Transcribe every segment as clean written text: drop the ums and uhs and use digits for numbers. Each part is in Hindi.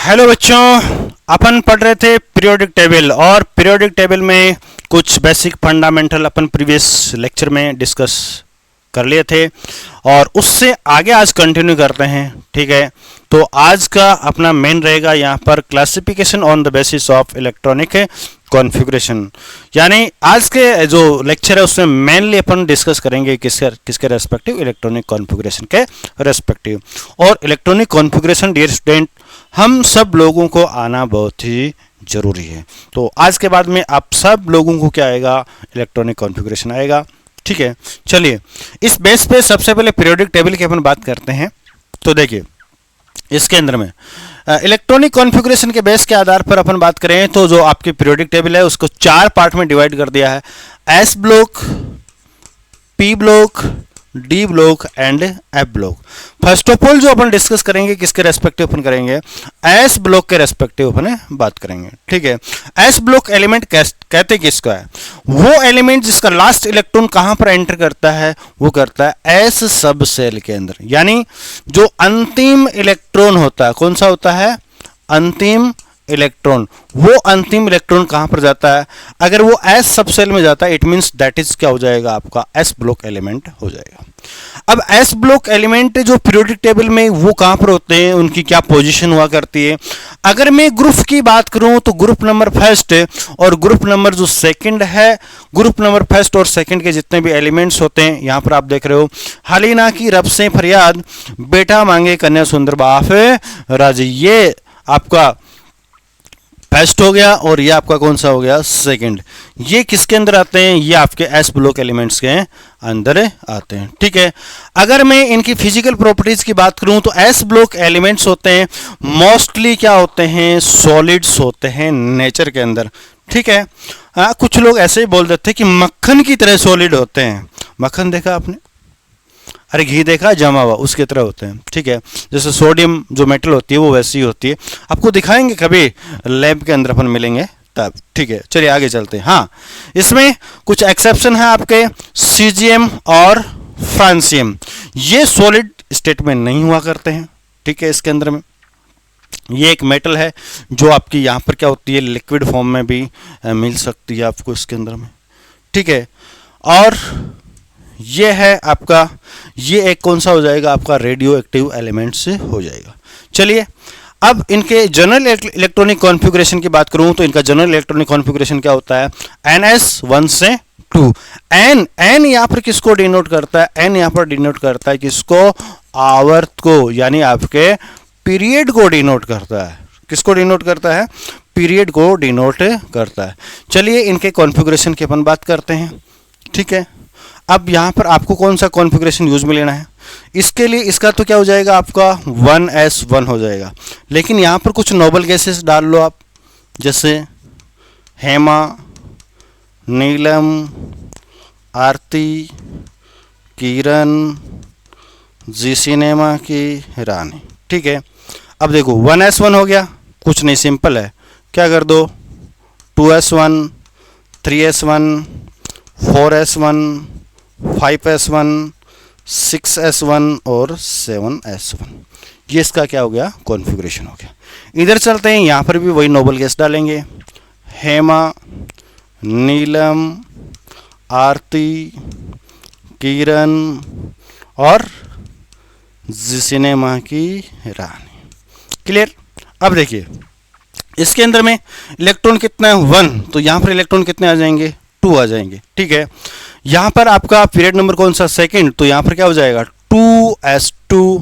हेलो बच्चों, अपन पढ़ रहे थे पीरियोडिक टेबल और पीरियोडिक टेबल में कुछ बेसिक फंडामेंटल अपन प्रीवियस लेक्चर में डिस्कस कर लिए थे और उससे आगे आज कंटिन्यू करते हैं। ठीक है, तो आज का अपना मेन रहेगा यहाँ पर classification on the basis of electronic configuration. यानी आज के जो लेक्चर है उसमें मेनली अपन डिस्कस करेंगे किसके रेस्पेक्टिव, इलेक्ट्रॉनिक कॉन्फ़िगरेशन के रेस्पेक्टिव। और इलेक्ट्रॉनिक कॉन्फ़िगरेशन डियर स्टूडेंट हम सब लोगों को आना बहुत ही जरूरी है। तो आज के बाद में आप सब लोगों को क्या आएगा, इलेक्ट्रॉनिक कॉन्फ़िगरेशन आएगा। ठीक है, चलिए इस बेस पे सबसे पहले पीरियोडिक टेबल की अपन बात करते हैं। तो देखिए इसके अंदर में इलेक्ट्रॉनिक कॉन्फ़िगरेशन के बेस के आधार पर अपन बात करें तो जो आपकी पीरियोडिक टेबल है उसको चार पार्ट में डिवाइड कर दिया है, S block, P block, D block and F block. First of all जो अपन डिस्कस करेंगे किसके रेस्पेक्टिव अपन करेंगे, एस ब्लॉक के रेस्पेक्टिव अपन बात करेंगे। ठीक है, एस ब्लॉक एलिमेंट कहते किसका है, वो एलिमेंट जिसका लास्ट इलेक्ट्रॉन कहां पर एंटर करता है, वो करता है एस सब सेल के अंदर। यानी जो अंतिम इलेक्ट्रॉन होता है, कौन सा होता है, अंतिम इलेक्ट्रॉन, वो अंतिम इलेक्ट्रॉन कहां पर जाता है, अगर वो एस सब सेल में जाता है इट मींस दैट इज क्या हो जाएगा, आपका एस ब्लॉक एलिमेंट हो जाएगा। अब एस ब्लॉक एलिमेंट जो पीरियोडिक टेबल में वो कहां पर होते हैं, उनकी क्या पोजीशन हुआ करती है। अगर मैं ग्रुप की बात करूं तो ग्रुप नंबर फर्स्ट और ग्रुप नंबर जो सेकंड है, ग्रुप नंबर फर्स्ट और सेकंड के जितने भी एलिमेंट्स होते हैं यहां पर आप देख रहे हो, हालिना की रब से फरियाद, बेटा मांगे कन्या सुंदर बाफ राज, ये आपका फर्स्ट हो गया और ये आपका कौन सा हो गया, सेकंड। ये किसके अंदर आते हैं, ये आपके एस ब्लॉक एलिमेंट्स के अंदर आते हैं। ठीक है, अगर मैं इनकी फिजिकल प्रॉपर्टीज की बात करूं तो एस ब्लॉक एलिमेंट्स होते हैं मोस्टली क्या होते हैं, सॉलिड्स होते हैं नेचर के अंदर। ठीक है, कुछ लोग ऐसे ही बोल देते हैं कि मक्खन की तरह सॉलिड होते हैं। मक्खन देखा आपने, अरे घी देखा जमा हुआ, उसकी तरह होते हैं। ठीक है, जैसे सोडियम जो मेटल होती है वो वैसी ही होती है, आपको दिखाएंगे कभी लैब के अंदर अपन मिलेंगे तब। ठीक है, चलिए आगे चलते हैं। हाँ, इसमें कुछ एक्सेप्शन है आपके, सीजियम और फ्रांसियम, ये सॉलिड स्टेट में नहीं हुआ करते हैं। ठीक है, इसके अंदर में ये एक मेटल है जो आपकी यहाँ पर क्या होती है, लिक्विड फॉर्म में भी मिल सकती है आपको इसके अंदर में। ठीक है, और ये है आपका, ये एक कौन सा हो जाएगा, आपका रेडियो एक्टिव एलिमेंट से हो जाएगा। चलिए अब इनके जनरल इलेक्ट्रॉनिक कॉन्फ़िगरेशन की बात करूं तो इनका जनरल इलेक्ट्रॉनिक कॉन्फ़िगरेशन क्या होता है, NS1 से 2। एन यहाँ पर किसको डिनोट करता है, एन यहाँ पर डिनोट करता है किसको, आवर्त को, यानी आपके पीरियड को डिनोट करता है। किसको डिनोट करता है, पीरियड को डिनोट करता है। चलिए इनके कॉन्फ़िगरेशन की अपन बात करते हैं। ठीक है, अब यहाँ पर आपको कौन सा कॉन्फ़िगरेशन यूज में लेना है, इसके लिए इसका तो क्या हो जाएगा, आपका 1s1 हो जाएगा। लेकिन यहाँ पर कुछ नोबल गैसेस डाल लो आप, जैसे हेमा, नीलम, आरती, किरण, जी सिनेमा की रानी। ठीक है, अब देखो 1s1 हो गया, कुछ नहीं सिंपल है, क्या कर दो 2s1, 3s1, 4s1, 5s1, 6s1 और 7s1, ये इसका क्या हो गया, कॉन्फ़िगरेशन हो गया। इधर चलते हैं, यहाँ पर भी वही नोबल गैस डालेंगे, हेमा, नीलम, आरती, किरण और सिनेमा की रानी। क्लियर। अब देखिए इसके अंदर में इलेक्ट्रॉन कितना है, 1, तो यहाँ पर इलेक्ट्रॉन कितने आ जाएंगे, 2 आ जाएंगे। ठीक है, यहाँ पर आपका पीरियड नंबर कौन सा, सेकंड, तो यहाँ पर क्या हो जाएगा 2s2,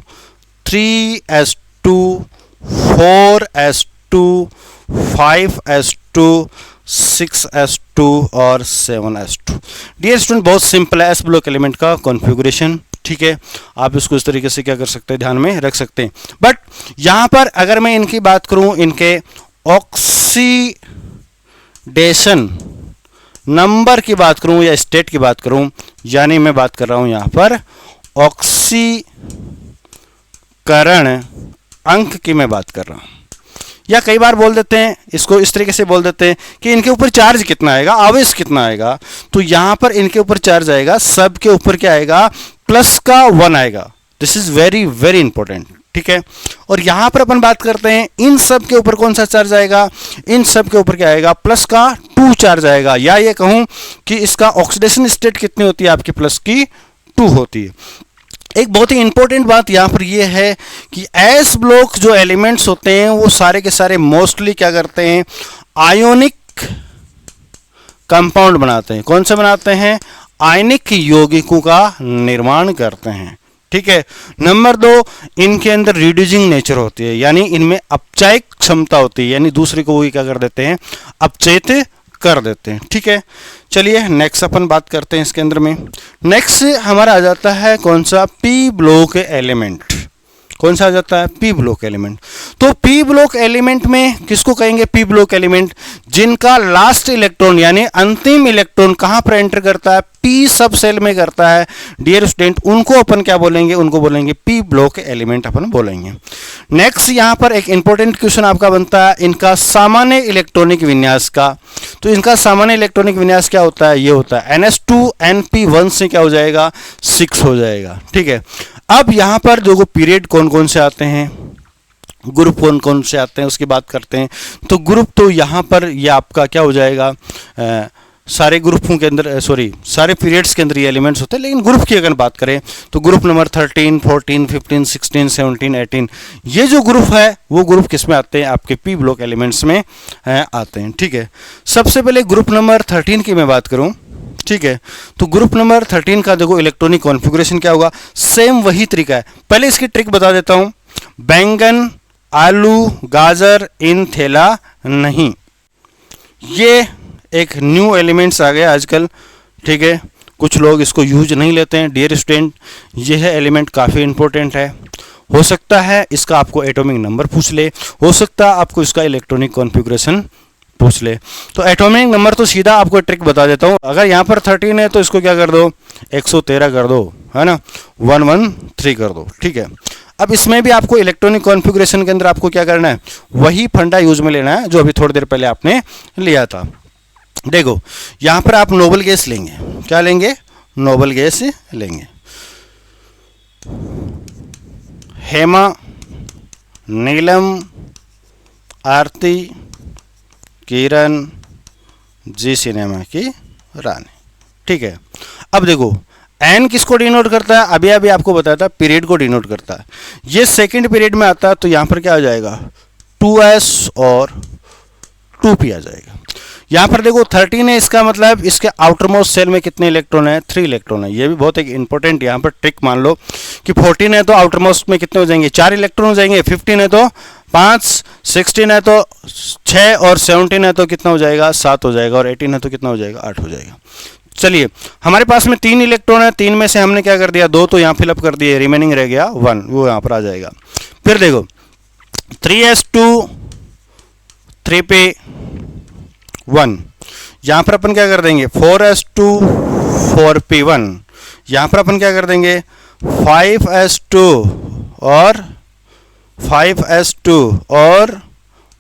3s2, 4s2, 5s2, 6s2 और 7s2। डियर स्टूडेंट बहुत सिंपल है एस ब्लॉक एलिमेंट का कॉन्फ़िगरेशन। ठीक है, आप इसको इस तरीके से क्या कर सकते हैं, ध्यान में रख सकते हैं। बट यहाँ पर अगर मैं इनकी बात करूँ, इनके ऑक्सीडेशन नंबर की बात करूं या स्टेट की बात करूं, यानी मैं बात कर रहा हूं यहां पर ऑक्सीकरण अंक की मैं बात कर रहा हूं। या कई बार बोल देते हैं इसको इस तरीके से बोल देते हैं कि इनके ऊपर चार्ज कितना आएगा, आवेश कितना आएगा, तो यहां पर इनके ऊपर चार्ज आएगा, सब के ऊपर क्या आएगा, प्लस का 1 आएगा। This is very very important. ठीक है। और यहां पर अपन बात करते हैं इन सब के ऊपर कौन सा चार्ज आएगा, इन सब के ऊपर क्या आएगा, प्लस का 2 चार्ज आएगा, या ये कहूं कि इसका ऑक्सीडेशन स्टेट कितनी होती है आपकी, प्लस की 2 होती है। एक बहुत ही इंपॉर्टेंट बात यहां पर ये है कि एस ब्लॉक जो एलिमेंट्स होते हैं वो सारे के सारे मोस्टली क्या करते हैं, आयोनिक कंपाउंड बनाते हैं। कौन से बनाते हैं, आयनिक यौगिकों का निर्माण करते हैं, ठीक है। नंबर 2, इनके अंदर रिड्यूसिंग नेचर होती है, यानी इनमें अपचयक क्षमता होती है, यानी दूसरे को वो क्या कर देते हैं, अपचयित कर देते हैं, ठीक है। चलिए नेक्स्ट अपन बात करते हैं इसके अंदर में। नेक्स्ट हमारा आ जाता है कौन सा, पी ब्लॉक एलिमेंट। कौन सा आ जाता है, पी ब्लॉक एलिमेंट। तो पी ब्लॉक एलिमेंट में किसको कहेंगे, पी ब्लॉक एलिमेंट जिनका लास्ट इलेक्ट्रॉन यानी अंतिम इलेक्ट्रॉन कहां पर एंटर करता है, पी सब सेल में करता है डियर स्टूडेंट, उनको अपन क्या बोलेंगे, उनको बोलेंगे पी ब्लॉक एलिमेंट अपन बोलेंगे। नेक्स्ट यहां पर एक इंपॉर्टेंट क्वेश्चन आपका बनता है इनका सामान्य इलेक्ट्रॉनिक विन्यास का। तो इनका सामान्य इलेक्ट्रॉनिक विन्यास क्या होता है, ये होता है NH2NP1 से क्या हो जाएगा, 6 हो जाएगा, ठीक है। अब यहां पर जो पीरियड कौन कौन से आते हैं, ग्रुप कौन कौन से आते हैं उसकी बात करते हैं। तो ग्रुप तो यहां पर ये आपका क्या हो जाएगा, सारे ग्रुपों के अंदर सारे पीरियड्स के अंदर ये एलिमेंट्स होते हैं, लेकिन ग्रुप की अगर बात करें तो ग्रुप नंबर 13, 14, 15, 16, 17, 18 ये जो ग्रुप है वो ग्रुप किस में आते हैं, आपके पी ब्लॉक एलिमेंट्स में आते हैं, ठीक है। सबसे पहले ग्रुप नंबर 13 की मैं बात करूं, ठीक है। तो ग्रुप नंबर 13 का देखो इलेक्ट्रॉनिक कॉन्फ़िगरेशन क्या होगा, सेम वही तरीका है। पहले इसकी ट्रिक बता देता हूं, बैंगन, आलू, गाजर इन थैला नहीं, ये एक न्यू एलिमेंट्स आ गया आजकल, ठीक है। कुछ लोग इसको यूज नहीं लेते हैं डियर स्टूडेंट, यह एलिमेंट काफ़ी इंपॉर्टेंट है। हो सकता है इसका आपको एटॉमिक नंबर पूछ ले, हो सकता है आपको इसका इलेक्ट्रॉनिक कॉन्फ़िगरेशन पूछ ले। तो एटॉमिक नंबर तो सीधा आपको ट्रिक बता देता हूँ, अगर यहाँ पर 13 है तो इसको क्या कर दो, 113 कर दो, है ना, 113 कर दो, ठीक है। अब इसमें भी आपको इलेक्ट्रॉनिक कॉन्फ़िगरेशन के अंदर आपको क्या करना है, वही फंडा यूज में लेना है जो अभी थोड़ी देर पहले आपने लिया था। देखो यहां पर आप नोबल गैस लेंगे, क्या लेंगे, नोबल गैस लेंगे, हेमा, नीलम, आरती, किरण, जी सिनेमा की रानी, ठीक है। अब देखो एन किसको डिनोट करता है, अभी अभी आपको बताया था पीरियड को डिनोट करता है, ये सेकंड पीरियड में आता है, तो यहां पर क्या आ जाएगा 2s और 2p आ जाएगा। यहां पर देखो 13 है, इसका मतलब इसके आउटर मोस्ट सेल में कितने इलेक्ट्रॉन है, 3 इलेक्ट्रॉन है। ये भी बहुत एक इंपॉर्टेंट यहां पर ट्रिक मान लो कि 14 है तो आउटर मोस्ट में कितने हो जाएंगे, 4 इलेक्ट्रॉन हो जाएंगे, 15 है तो 5, 16 है तो 6 और 17 है तो कितना हो जाएगा, 7 हो जाएगा, और 18 है तो कितना हो जाएगा, 8 हो जाएगा। चलिए हमारे पास में 3 इलेक्ट्रॉन है, 3 में से हमने क्या कर दिया, 2 तो यहाँ फिलअप कर दिए, रिमेनिंग रह गया 1, वो यहाँ पर आ जाएगा। फिर देखो 3s2 3p1, यहाँ पर अपन क्या कर देंगे 4s2 4p1, यहाँ पर अपन क्या कर देंगे 5s2 और 5s2 और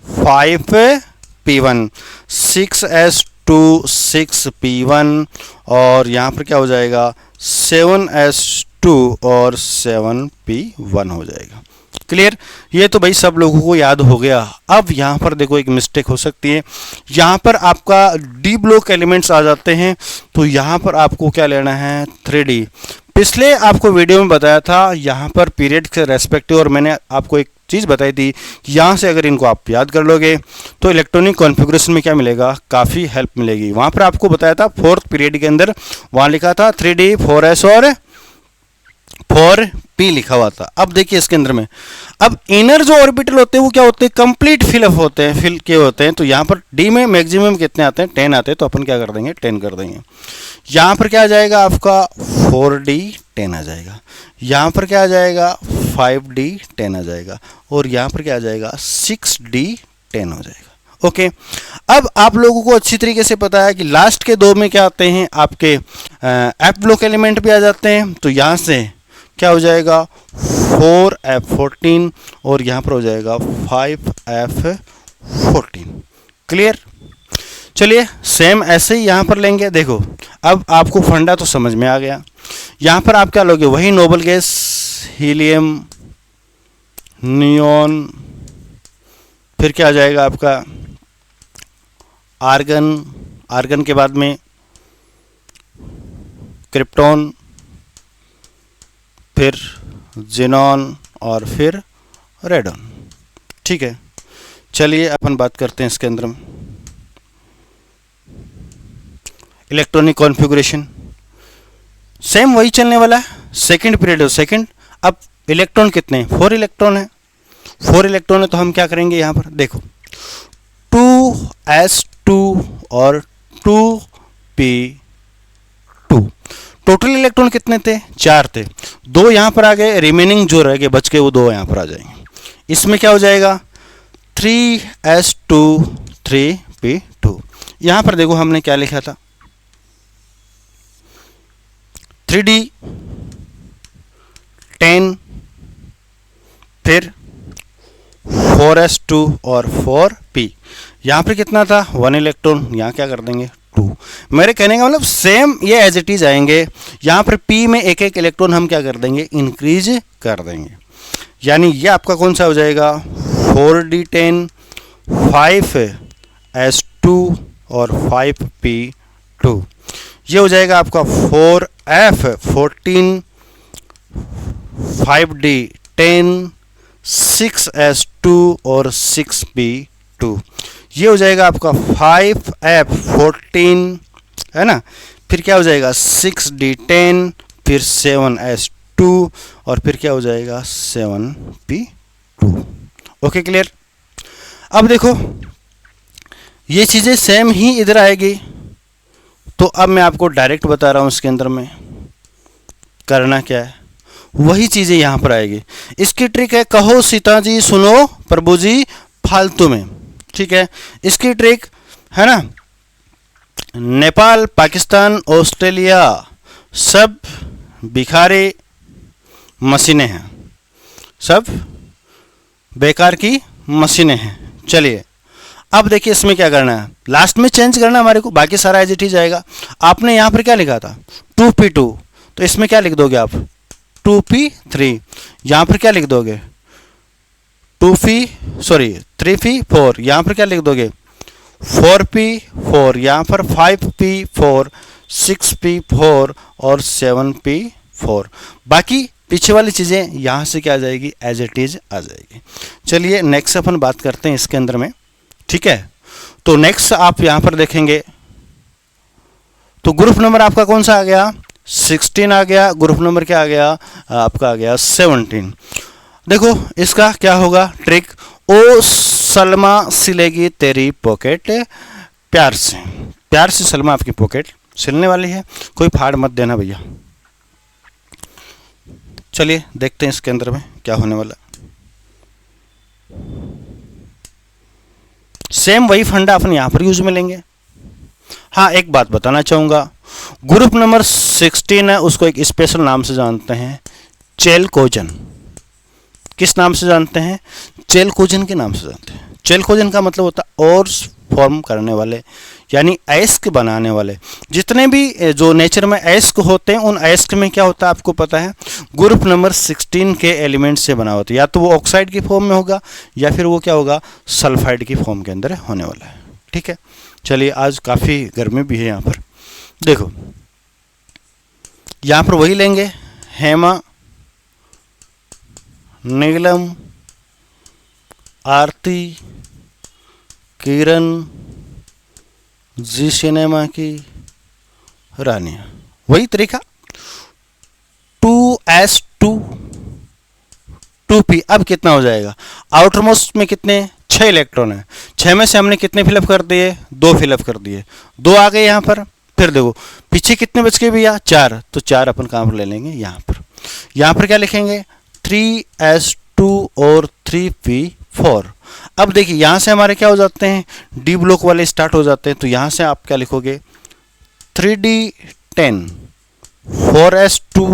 5p1, 6s2 6p1, और यहाँ पर क्या हो जाएगा 7s2 और 7p1 हो जाएगा। क्लियर, ये तो भाई सब लोगों को याद हो गया। अब यहाँ पर देखो एक मिस्टेक हो सकती है, यहाँ पर आपका डी ब्लॉक एलिमेंट्स आ जाते हैं, तो यहाँ पर आपको क्या लेना है 3D। पिछले आपको वीडियो में बताया था यहाँ पर पीरियड के रेस्पेक्टिव, और मैंने आपको एक चीज़ बताई थी कि यहाँ से अगर इनको आप याद कर लोगे तो इलेक्ट्रॉनिक कॉन्फ़िगरेशन में क्या मिलेगा, काफ़ी हेल्प मिलेगी। वहाँ पर आपको बताया था 4th पीरियड के अंदर, वहाँ लिखा था 3D 4s और 4p लिखा हुआ था। अब देखिए इसके अंदर में अब इनर जो ऑर्बिटल होते हैं वो क्या होते हैं, कंप्लीट फिलअप होते हैं, फिल के होते हैं। तो यहाँ पर डी में मैक्सिमम कितने आते हैं, 10 आते हैं, तो अपन क्या कर देंगे 10 कर देंगे। यहाँ पर क्या आ जाएगा आपका 4d 10 आ जाएगा, यहाँ पर क्या आ जाएगा 5d 10 आ जाएगा, और यहाँ पर क्या आ जाएगा 6d 10 हो जाएगा। ओके, अब आप लोगों को अच्छी तरीके से पता है कि लास्ट के 2 में क्या आते हैं आपके एफ ब्लॉक एलिमेंट भी आ जाते हैं। तो यहाँ से क्या हो जाएगा 4f14 और यहाँ पर हो जाएगा 5f14। क्लियर, चलिए सेम ऐसे ही यहाँ पर लेंगे। देखो अब आपको फंडा तो समझ में आ गया। यहाँ पर आप क्या लोगे, वही नोबल गैस हीलियम नियॉन, फिर क्या आ जाएगा आपका आर्गन, आर्गन के बाद में क्रिप्टॉन, फिर जेनॉन और फिर रेडॉन। ठीक है, चलिए अपन बात करते हैं इसके अंदर में इलेक्ट्रॉनिक कॉन्फ़िगरेशन। सेम वही चलने वाला है, सेकंड पीरियड है सेकंड। अब इलेक्ट्रॉन कितने हैं? 4 इलेक्ट्रॉन है, 4 इलेक्ट्रॉन है, तो हम क्या करेंगे यहाँ पर देखो 2s2 और 2p2। टोटल इलेक्ट्रॉन कितने थे? 4 थे, 2 यहाँ पर आ गए, रिमेनिंग जो रह गए बच के वो 2 यहाँ पर आ जाएंगे। इसमें क्या हो जाएगा 3s2 3p2। यहाँ पर देखो हमने क्या लिखा था 3d10, फिर 4s2 और 4p। यहाँ पर कितना था 1 इलेक्ट्रॉन, यहाँ क्या कर देंगे 2। मेरे कहने का मतलब सेम ये एज इट इज आएंगे। यहाँ पर p में एक एक इलेक्ट्रॉन हम क्या कर देंगे इंक्रीज कर देंगे, यानी ये आपका कौन सा हो जाएगा 4d10 5s2 और 5p2। ये हो जाएगा आपका 4f14 5d10 6s2 और 6p2। ये हो जाएगा आपका 5f14 है ना, फिर क्या हो जाएगा 6d10, फिर 7s2 और फिर क्या हो जाएगा 7p2। Okay clear. अब देखो ये चीज़ें सेम ही इधर आएगी, तो अब मैं आपको डायरेक्ट बता रहा हूँ इसके अंदर में करना क्या है, वही चीज़ें यहाँ पर आएगी। इसकी ट्रिक है कहो सीता जी सुनो प्रभु जी फालतू में। ठीक है, इसकी ट्रिक है ना, नेपाल पाकिस्तान ऑस्ट्रेलिया सब भिखारी मशीनें हैं, सब बेकार की मशीनें हैं। चलिए अब देखिए इसमें क्या करना है, लास्ट में चेंज करना हमारे को, बाकी सारा एज इट इज जाएगा। आपने यहाँ पर क्या लिखा था 2p2, तो इसमें क्या लिख दोगे आप 2p3। यहाँ पर क्या लिख दोगे 3p4। यहाँ पर क्या लिख दोगे 4p4। यहाँ पर 5p4 6p4 और 7p4। बाकी पीछे वाली चीज़ें यहाँ से क्या आ जाएगी एज इट इज आ जाएगी। चलिए नेक्स्ट अपन बात करते हैं इसके अंदर में। ठीक है, तो नेक्स्ट आप यहाँ पर देखेंगे तो ग्रुप नंबर आपका कौन सा आ गया 16 आ गया, ग्रुप नंबर क्या आ गया आपका आ गया 17। देखो इसका क्या होगा ट्रिक, ओ सलमा सिलेगी तेरी पॉकेट प्यार से। प्यार से सलमा आपकी पॉकेट सिलने वाली है, कोई फाड़ मत देना भैया। चलिए देखते हैं इसके अंदर में क्या होने वाला। सेम वही फंडा अपन यहाँ पर यूज में लेंगे। हाँ एक बात बताना चाहूँगा, ग्रुप नंबर 16 है उसको एक स्पेशल नाम से जानते हैं चेलकोजन। किस नाम से जानते हैं? चेलकोजन के नाम से जानते हैं। चेलकोजन का मतलब होता है और फॉर्म करने वाले, यानी अयस्क बनाने वाले। जितने भी जो नेचर में अयस्क होते हैं उन अयस्क में क्या होता है आपको पता है, ग्रुप नंबर 16 के एलिमेंट से बना होता है। या तो वो ऑक्साइड की फॉर्म में होगा या फिर वो क्या होगा सल्फाइड की फॉर्म के अंदर होने वाला है। ठीक है, चलिए आज काफ़ी गर्मी भी है यहाँ पर। देखो यहाँ पर वही लेंगे हेमा, नीलम, आरती, किरण, जी सिनेमा की रानिया, वही तरीका 2s2 2p। अब कितना हो जाएगा, आउटर मोस्ट में कितने 6 इलेक्ट्रॉन है, 6 में से हमने कितने फिलअप कर दिए 2 फिलअप कर दिए, 2 आ गए यहाँ पर। फिर देखो पीछे कितने बच गए भैया 4, तो 4 अपन कहाँ पर ले लेंगे यहाँ पर। यहाँ पर क्या लिखेंगे 3s2 और 3p4। अब देखिए यहाँ से हमारे क्या हो जाते हैं डी ब्लॉक वाले स्टार्ट हो जाते हैं, तो यहाँ से आप क्या लिखोगे 3d10 4s2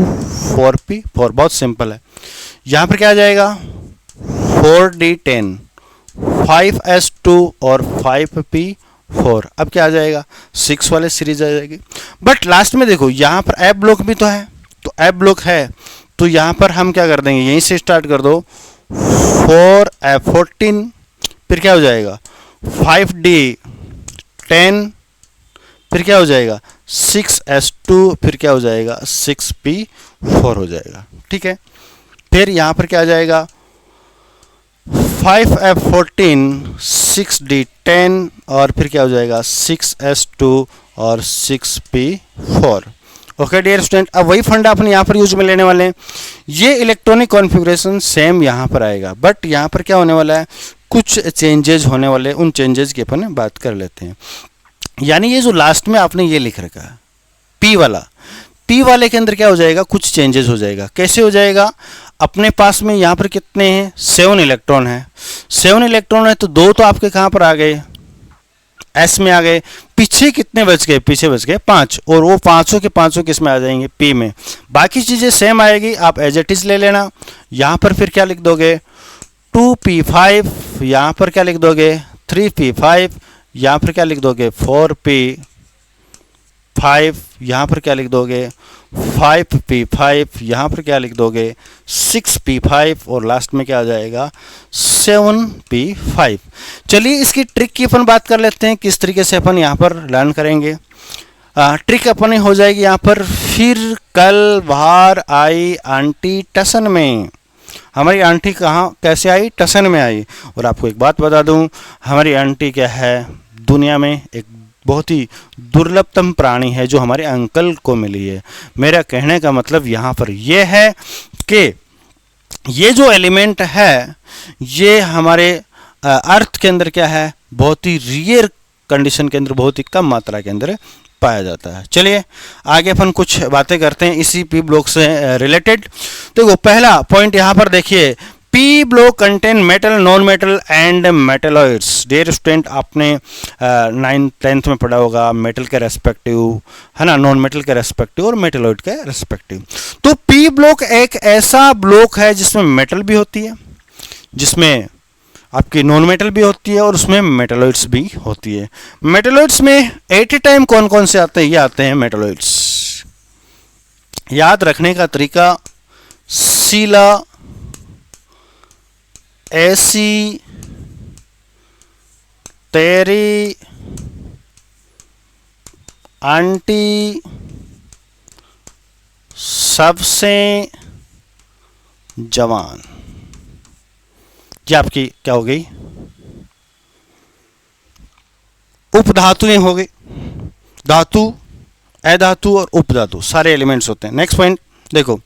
4p4। बहुत सिंपल है। यहाँ पर क्या आ जाएगा 4d10 5s2 और 5p4। अब क्या आ जाएगा 6 वाले सीरीज आ जाएगी। बट लास्ट में देखो यहाँ पर एफ ब्लॉक भी तो है, तो एफ ब्लॉक है तो यहाँ पर हम क्या कर देंगे यहीं से स्टार्ट कर दो 4f14, फिर क्या हो जाएगा 5d 10, फिर क्या हो जाएगा 6s2, फिर क्या हो जाएगा 6p4 हो जाएगा। ठीक है, फिर यहाँ पर क्या आ जाएगा 5f14 6d10 और फिर क्या हो जाएगा 6s2 और 6p4। ओके डियर स्टूडेंट, अब वही फंडा अपन यहाँ पर यूज में लेने वाले हैं। ये इलेक्ट्रॉनिक कॉन्फ़िगरेशन सेम यहाँ पर आएगा, बट यहाँ पर क्या होने वाला है, कुछ चेंजेज होने वाले, उन चेंजेज की अपन बात कर लेते हैं। यानी ये जो लास्ट में आपने ये लिख रखा है P वाले के अंदर क्या हो जाएगा, कुछ चेंजेस हो जाएगा। कैसे हो जाएगा, अपने पास में यहाँ पर कितने हैं 7 इलेक्ट्रॉन है, 7 इलेक्ट्रॉन है तो 2 तो आपके कहाँ पर आ गए S में आ गए, पीछे कितने बच गए, पीछे बच गए 5, और वो पांचों के पांचों किस में आ जाएंगे P में। बाकी चीज़ें सेम आएगी, आप एज इट इज ले लेना। यहाँ पर फिर क्या लिख दोगे 2p5, यहाँ पर क्या लिख दोगे 3p5, यहाँ पर क्या लिख दोगे 4p5, यहाँ पर क्या लिख दोगे 5p5, यहाँ पर क्या लिख दोगे 6p5 और लास्ट में क्या आ जाएगा 7p5। चलिए इसकी ट्रिक की अपन बात कर लेते हैं, किस तरीके से अपन यहाँ पर लर्न करेंगे। ट्रिक अपने हो जाएगी यहाँ पर, फिर कल बाहर आई आंटी टसन में। हमारी आंटी कहाँ कैसे आई, टसन में आई। और आपको एक बात बता दूँ, हमारी आंटी क्या है, दुनिया में एक बहुत ही दुर्लभतम प्राणी है जो हमारे अंकल को मिली है। मेरा कहने का मतलब यहाँ पर यह है कि ये जो एलिमेंट है ये हमारे अर्थ के अंदर क्या है, बहुत ही रियर कंडीशन के अंदर, बहुत ही कम मात्रा के अंदर पाया जाता है। चलिए आगे अपन कुछ बातें करते हैं इसी पी ब्लॉक से रिलेटेड। देखो पहला पॉइंट यहाँ पर देखिए, P block contain metal, non metal and metalloids. Dear student, आपने 9th 10th में पढ़ा होगा मेटल के रेस्पेक्टिव, है ना, नॉन मेटल के रेस्पेक्टिव और मेटलॉइड के रेस्पेक्टिव। तो पी ब्लॉक एक ऐसा ब्लॉक है जिसमें मेटल भी होती है, जिसमें आपकी नॉन मेटल भी होती है और उसमें मेटलॉइड्स भी होती है। मेटलॉइड्स में एट ए टाइम कौन कौन से आते हैं, ये आते हैं मेटलॉइड्स। याद रखने का तरीका, सीला, ऐसी, तेरी, आंटी, सबसे जवान, ये आपकी क्या हो गई, उपधातुएं हो गई। धातु, अधातु और उपधातु सारे एलिमेंट्स होते हैं। नेक्स्ट पॉइंट देखो,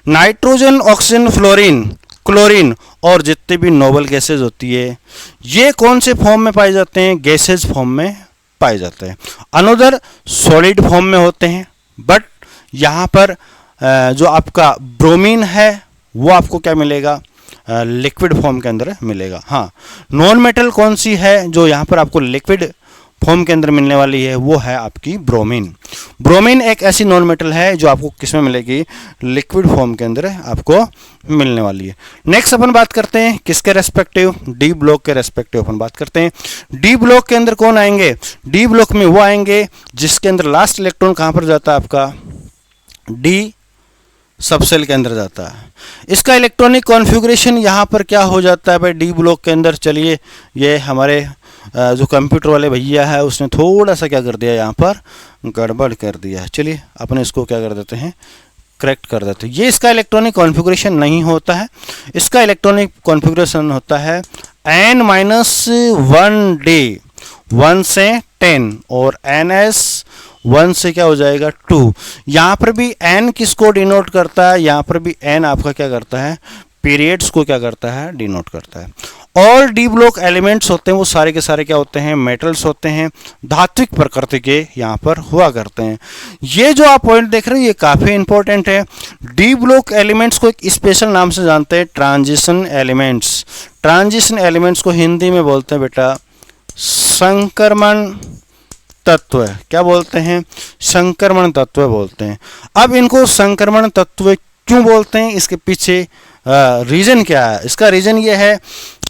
नाइट्रोजन, ऑक्सीजन, फ्लोरीन, क्लोरीन और जितने भी नोबल गैसेज होती है ये कौन से फॉर्म में पाए जाते हैं, गैसेज फॉर्म में पाए जाते हैं। अनदर सॉलिड फॉर्म में होते हैं, बट यहाँ पर जो आपका ब्रोमीन है वो आपको क्या मिलेगा, लिक्विड फॉर्म के अंदर मिलेगा। हाँ, नॉन मेटल कौन सी है जो यहाँ पर आपको लिक्विड फॉर्म के अंदर मिलने वाली है, वो है आपकी ब्रोमीन। ब्रोमीन एक ऐसी नॉन मेटल है जो आपको किस में मिलेगी, लिक्विड फॉर्म के अंदर आपको मिलने वाली है। नेक्स्ट अपन बात करते हैं किसके रेस्पेक्टिव, डी ब्लॉक के रेस्पेक्टिव अपन बात करते हैं। डी ब्लॉक के अंदर कौन आएंगे, डी ब्लॉक में वो आएंगे जिसके अंदर लास्ट इलेक्ट्रॉन कहाँ पर जाता है आपका, डी सबसेल के अंदर जाता है। इसका इलेक्ट्रॉनिक कॉन्फ़िगरेशन यहाँ पर क्या हो जाता है भाई डी ब्लॉक के अंदर। चलिए ये हमारे जो कंप्यूटर वाले भैया है उसने थोड़ा सा क्या कर दिया, यहाँ पर गड़बड़ कर दिया। चलिए अपने इसको क्या कर देते हैं, करेक्ट कर देते हैं। ये इसका इलेक्ट्रॉनिक कॉन्फ़िगरेशन नहीं होता है, इसका इलेक्ट्रॉनिक कॉन्फ़िगरेशन होता है n-1d 1 से 10 और ns 1 से क्या हो जाएगा 2। यहाँ पर भी n किसको डिनोट करता है, यहाँ पर भी n आपका क्या करता है, पीरियड्स को क्या करता है, डिनोट करता है। ऑल डी ब्लॉक एलिमेंट्स होते हैं वो सारे के सारे क्या होते हैं, मेटल्स होते हैं, धात्विक प्रकृति के यहाँ पर हुआ करते हैं। ये जो आप पॉइंट देख रहे हो ये काफ़ी इंपॉर्टेंट है। डी ब्लॉक एलिमेंट्स को एक स्पेशल नाम से जानते हैं, ट्रांजिशन एलिमेंट्स। ट्रांजिशन एलिमेंट्स को हिंदी में बोलते हैं बेटा संक्रमण तत्व। क्या बोलते हैं, संक्रमण तत्व बोलते हैं। अब इनको संक्रमण तत्व क्यों बोलते हैं, इसके पीछे रीजन क्या है। इसका रीजन ये है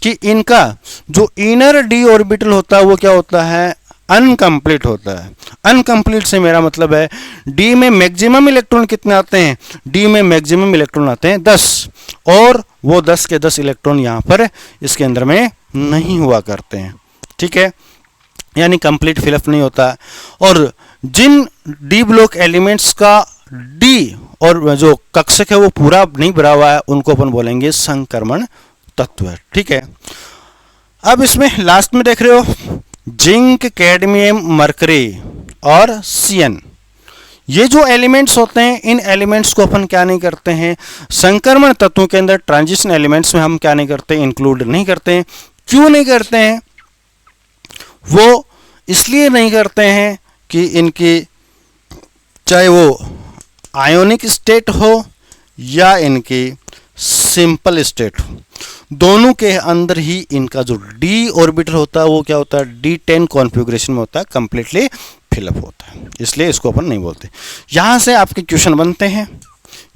कि इनका जो इनर डी ऑर्बिटल होता है वो क्या होता है, अनकम्प्लीट होता है। अनकम्प्लीट से मेरा मतलब है डी में मैक्सिमम इलेक्ट्रॉन कितने आते हैं, डी में मैक्सिमम इलेक्ट्रॉन आते हैं 10, और वो 10 के 10 इलेक्ट्रॉन यहाँ पर इसके अंदर में नहीं हुआ करते हैं, ठीक है, यानी कंप्लीट फिलअप नहीं होता है। और जिन डी ब्लॉक एलिमेंट्स का डी और जो कक्षक है वो पूरा नहीं भरा हुआ है, उनको अपन बोलेंगे संक्रमण तत्व, ठीक है। अब इसमें लास्ट में देख रहे हो जिंक, कैडमियम, मरकरी और सीएन, ये जो एलिमेंट्स होते हैं, इन एलिमेंट्स को अपन क्या नहीं करते हैं, संक्रमण तत्वों के अंदर ट्रांजिशन एलिमेंट्स में हम क्या नहीं करते, इंक्लूड नहीं करते हैं। क्यों नहीं करते हैं? वो इसलिए नहीं करते हैं कि इनकी चाहे वो आयोनिक स्टेट हो या इनकी सिंपल स्टेट हो, दोनों के अंदर ही इनका जो डी ऑर्बिटल होता है वो क्या होता है, D10 कॉन्फ़िगरेशन में होता है, कंप्लीटली फिलअप होता है, इसलिए इसको अपन नहीं बोलते। यहाँ से आपके क्वेश्चन बनते हैं,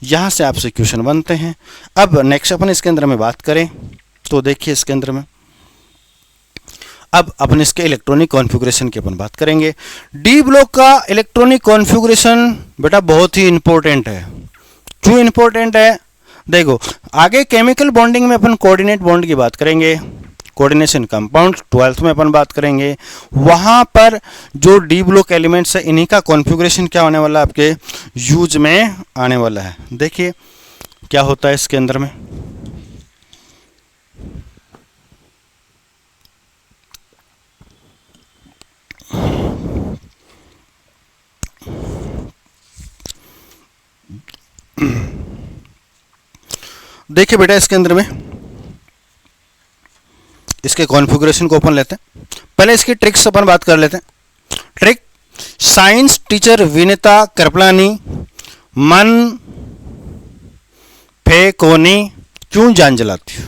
यहाँ से आपसे क्वेश्चन बनते हैं। अब नेक्स्ट अपन इसके अंदर में बात करें तो देखिए इसके अंदर में अब अपन इसके इलेक्ट्रॉनिक कॉन्फ़िगरेशन की अपन बात करेंगे। डी ब्लॉक का इलेक्ट्रॉनिक कॉन्फ़िगरेशन बेटा बहुत ही इंपॉर्टेंट है। क्यों इंपॉर्टेंट है? देखो आगे केमिकल बॉन्डिंग में अपन कोऑर्डिनेट बॉन्ड की बात करेंगे, कोऑर्डिनेशन कंपाउंड 12th में अपन बात करेंगे। वहां पर जो डी ब्लॉक एलिमेंट्स है इन्हीं का कॉन्फ़िगरेशन क्या होने वाला है, आपके यूज में आने वाला है। देखिए क्या होता है इसके अंदर में, देखिए बेटा इसके अंदर में इसके कॉन्फ़िगरेशन को अपन लेते हैं। पहले इसकी ट्रिक्स अपन बात कर लेते हैं। Trick, science teacher Vinita Kripalani मन फे कोनी क्यों जान जलाती हो।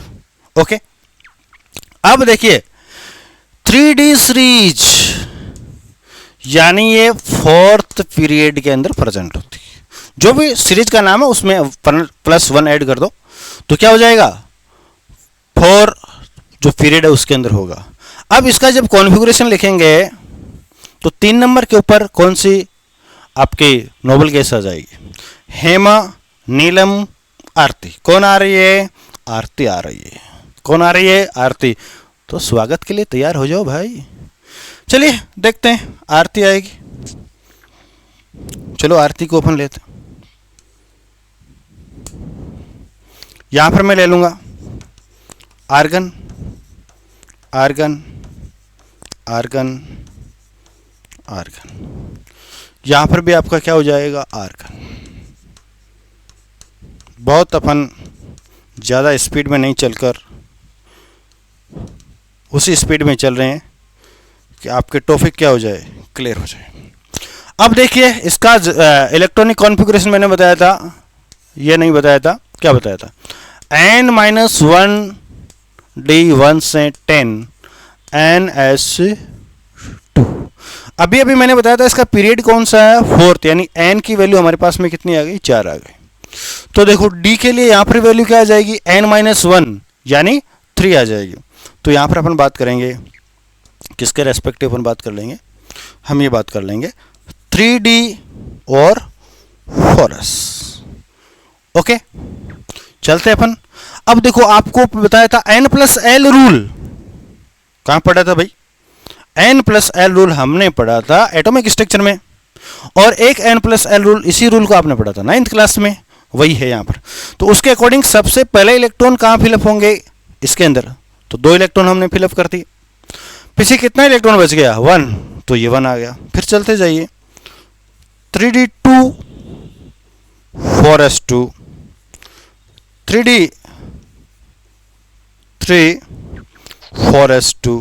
ओके, अब देखिए 3D सीरीज यानी ये 4th पीरियड के अंदर प्रेजेंट होती है। जो भी सीरीज का नाम है उसमें +1 ऐड कर दो तो क्या हो जाएगा, 4 जो पीरियड है उसके अंदर होगा। अब इसका जब कॉन्फ़िगरेशन लिखेंगे तो 3 नंबर के ऊपर कौन सी आपकी नोबल गैस आ जाएगी, हेमा, नीलम, आरती। कौन आ रही है? आरती आ रही है। कौन आ रही है? आरती। तो स्वागत के लिए तैयार हो जाओ भाई। चलिए देखते हैं आरती आएगी। चलो आरती को अपन लेते हैं। यहां पर मैं ले लूंगा आर्गन, आर्गन, आर्गन, आर्गन। यहां पर भी आपका क्या हो जाएगा, आर्गन। बहुत अपन ज़्यादा स्पीड में नहीं चलकर उसी स्पीड में चल रहे हैं कि आपके टॉपिक क्या हो जाए, क्लियर हो जाए। अब देखिए इसका इलेक्ट्रॉनिक कॉन्फ़िगरेशन मैंने बताया था, ये नहीं बताया था, क्या बताया था, N-1 D1 से 10 NS2। अभी मैंने बताया था इसका पीरियड कौन सा है, 4th, यानी N की वैल्यू हमारे पास में कितनी आ गई, 4 आ गई। तो देखो D के लिए यहाँ पर वैल्यू क्या आ जाएगी, N-1 यानी 3 आ जाएगी। तो यहाँ पर अपन बात करेंगे किसके रेस्पेक्टिव अपन बात कर लेंगे, हम ये बात कर लेंगे 3D और 4S। ओके चलते अपन। अब देखो आपको बताया था N+L रूल, कहाँ पढ़ा था भाई, N+L रूल हमने पढ़ा था एटॉमिक स्ट्रक्चर में, और एक N+L रूल, इसी रूल को आपने पढ़ा था 9th क्लास में, वही है यहाँ पर। तो उसके अकॉर्डिंग सबसे पहले इलेक्ट्रॉन कहाँ फिलअप होंगे, इसके अंदर। तो 2 इलेक्ट्रॉन हमने फिलअप कर दी, पीछे कितना इलेक्ट्रॉन बच गया, 1, तो ये 1 आ गया। फिर चलते जाइए 3D2 4S2, 3D3 4S2।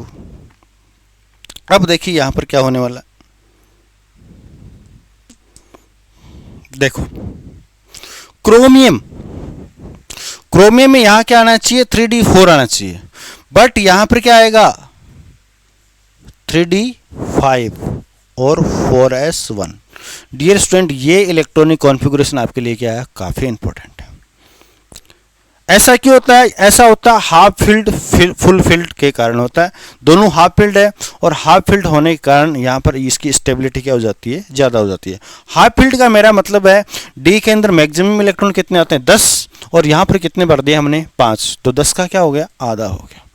अब देखिए यहां पर क्या होने वाला, देखो क्रोमियम, क्रोमियम में यहां क्या आना चाहिए, 3D4 आना चाहिए, बट यहां पर क्या आएगा 3D5 और 4S1। डियर स्टूडेंट, ये इलेक्ट्रॉनिक कॉन्फ़िगरेशन आपके लिए क्या है, काफ़ी इंपॉर्टेंट है। ऐसा क्यों होता है? ऐसा होता है हाफ फील्ड फुल फील्ड के कारण होता है। दोनों हाफ फील्ड है और हाफ फील्ड होने के कारण यहाँ पर इसकी स्टेबिलिटी क्या हो जाती है? ज़्यादा हो जाती है। हाफ फील्ड का मेरा मतलब है डी के अंदर मैक्सिमम इलेक्ट्रॉन कितने आते हैं? 10, और यहाँ पर कितने भर दिए हमने? 5, तो 10 का क्या हो गया? आधा हो गया।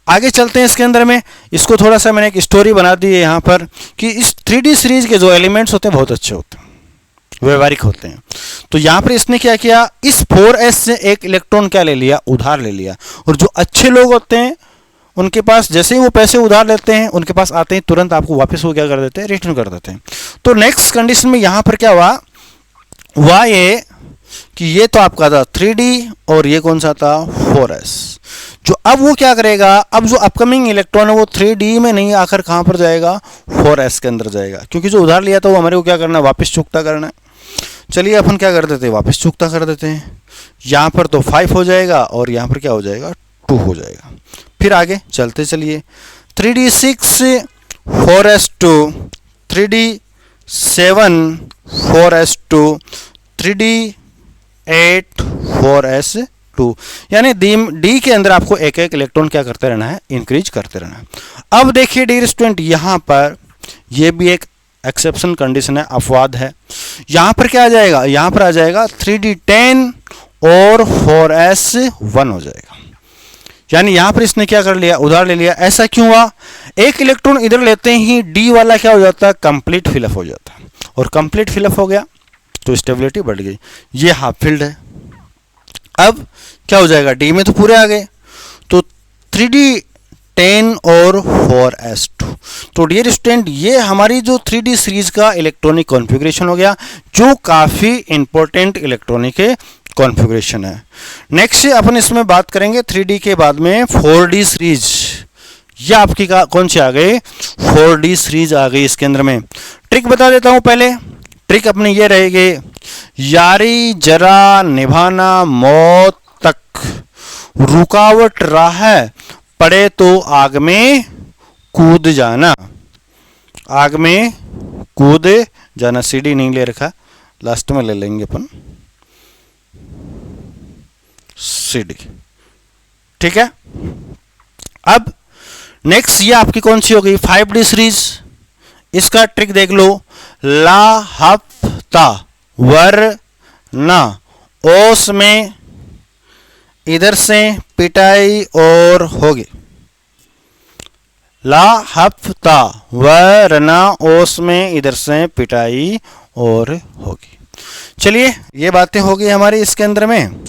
आगे चलते हैं इसके अंदर में, इसको थोड़ा सा मैंने एक स्टोरी बना दी है यहाँ पर कि इस 3D सीरीज के जो एलिमेंट्स होते हैं बहुत अच्छे होते हैं, व्यवहारिक होते हैं। तो यहाँ पर इसने क्या किया? इस 4s से एक इलेक्ट्रॉन क्या ले लिया? उधार ले लिया। और जो अच्छे लोग होते हैं उनके पास जैसे ही वो पैसे उधार लेते हैं, उनके पास आते हैं तुरंत आपको वापस वो क्या कर देते हैं? रिटर्न कर देते हैं। तो नेक्स्ट कंडीशन में यहाँ पर क्या हुआ ये कि ये तो आपका था 3D और ये कौन सा था? 4s। जो अब वो क्या करेगा? अब जो अपकमिंग इलेक्ट्रॉन है वो 3D में नहीं आकर कहाँ पर जाएगा? 4s के अंदर जाएगा, क्योंकि जो उधार लिया था वो हमारे को क्या करना है? वापस चुकता करना है। चलिए अपन क्या कर देते हैं? वापस चुकता कर देते हैं। यहाँ पर तो 5 हो जाएगा और यहाँ पर क्या हो जाएगा? 2 हो जाएगा। फिर आगे चलते चलिए, 3D6 4s2, 3D7 4s2, 3D8 4s2, यानी डी के अंदर आपको एक एक इलेक्ट्रॉन क्या करते रहना है? इंक्रीज करते रहना है। अब देखिए डियर स्टूडेंट, यहाँ पर ये भी एक एक्सेप्शन कंडीशन है, अपवाद है। यहाँ पर क्या आ जाएगा? यहाँ पर आ जाएगा 3D10 और 4s1 हो जाएगा। यानी यहाँ पर इसने क्या कर लिया? उधार ले लिया। ऐसा क्यों हुआ? एक इलेक्ट्रॉन इधर लेते ही डी वाला क्या हो जाता है? कंप्लीट फिलअप हो जाता है, और कंप्लीट फिलअप हो गया तो स्टेबिलिटी बढ़ गई। ये हाफ फील्ड है। अब क्या हो जाएगा? डी में तो पूरे आ गए, तो 3D10 और 4s2। तो डियर स्टूडेंट, ये हमारी जो 3D सीरीज का इलेक्ट्रॉनिक कॉन्फ़िगरेशन हो गया, जो काफ़ी इंपॉर्टेंट इलेक्ट्रॉनिक कॉन्फ़िगरेशन है। नेक्स्ट अपन इसमें बात करेंगे 3D के बाद में 4D सीरीज। ये आपकी कौन सी आ गई? 4D सीरीज आ गई। इसके अंदर में ट्रिक बता देता हूँ पहले। ट्रिक अपनी ये रहेगी, यारी जरा निभाना मौत तक, रुकावट राह पड़े तो आग में कूद जाना। आग में कूद जाना। CD नहीं ले रखा, लास्ट में ले लेंगे अपन CD, ठीक है। अब नेक्स्ट ये आपकी कौन सी हो गई? 5D series. इसका ट्रिक देख लो, ला हफ्ता वरना ओस में इधर से पिटाई और होगी। ला हफ्ता वरना ओस में इधर से पिटाई और होगी। चलिए ये बातें हो गई हमारी इसके अंदर में।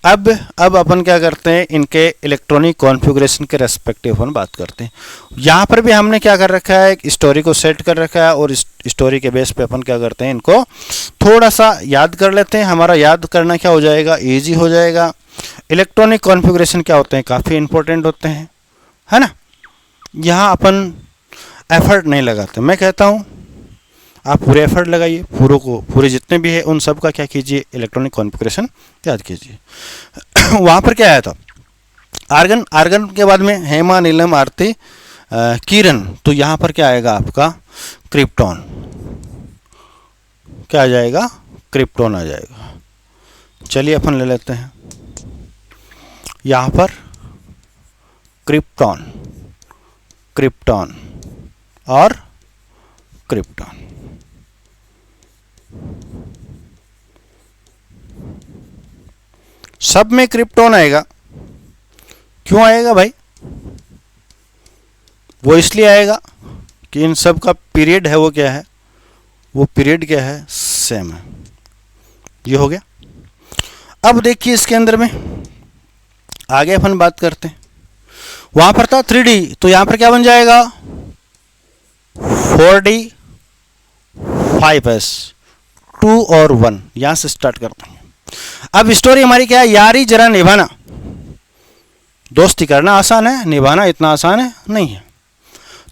अब अपन क्या करते हैं? इनके इलेक्ट्रॉनिक कॉन्फ़िगरेशन के रेस्पेक्टिव अपन बात करते हैं। यहाँ पर भी हमने क्या कर रखा है? एक स्टोरी को सेट कर रखा है, और इस स्टोरी के बेस पे अपन क्या करते हैं? इनको थोड़ा सा याद कर लेते हैं। हमारा याद करना क्या हो जाएगा? ईजी हो जाएगा। इलेक्ट्रॉनिक कॉन्फ़िगरेशन क्या होते हैं? काफ़ी इंपॉर्टेंट होते हैं, है ना। यहाँ अपन एफर्ट नहीं लगाते। मैं कहता हूँ आप पूरे एफर्ट लगाइए, पूरे जितने भी है उन सब का क्या कीजिए? इलेक्ट्रॉनिक कॉन्फ़िगरेशन याद कीजिए। वहाँ पर क्या आया था? आर्गन, आर्गन के बाद में हेमा नीलम आरती किरण, तो यहाँ पर क्या आएगा आपका? क्रिप्टॉन। क्या आ जाएगा? क्रिप्टॉन आ जाएगा। चलिए अपन ले लेते हैं यहाँ पर क्रिप्टॉन, क्रिप्टॉन और क्रिप्टॉन। सब में क्रिप्टॉन आएगा। क्यों आएगा भाई? वो इसलिए आएगा कि इन सब का पीरियड है वो क्या है? वो पीरियड क्या है? सेम है। ये हो गया। अब देखिए इसके अंदर में आगे अपन बात करते हैं। वहां पर था 3D, तो यहां पर क्या बन जाएगा? 4D 5s 2 और 1। यहां से स्टार्ट करते हैं। अब स्टोरी हमारी क्या है? यारी जरा निभाना। दोस्ती करना आसान है, निभाना इतना आसान है नहीं है।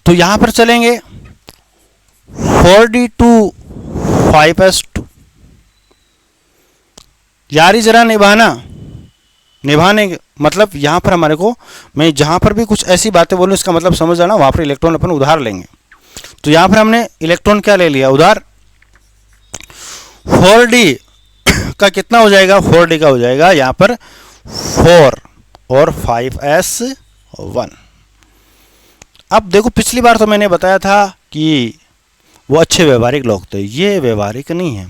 तो यहां पर चलेंगे 4D2 5s2। यारी जरा निभाना, निभाने मतलब यहां पर हमारे को, मैं जहां पर भी कुछ ऐसी बातें बोलूं इसका मतलब समझ आना, वहां पर इलेक्ट्रॉन अपन उधार लेंगे। तो यहां पर हमने इलेक्ट्रॉन क्या ले लिया? उधार। 4D का कितना हो जाएगा? 4D का हो जाएगा यहाँ पर 4 और 5s1। अब देखो पिछली बार तो मैंने बताया था कि वो अच्छे व्यवहारिक लोग थे, ये व्यवहारिक नहीं है,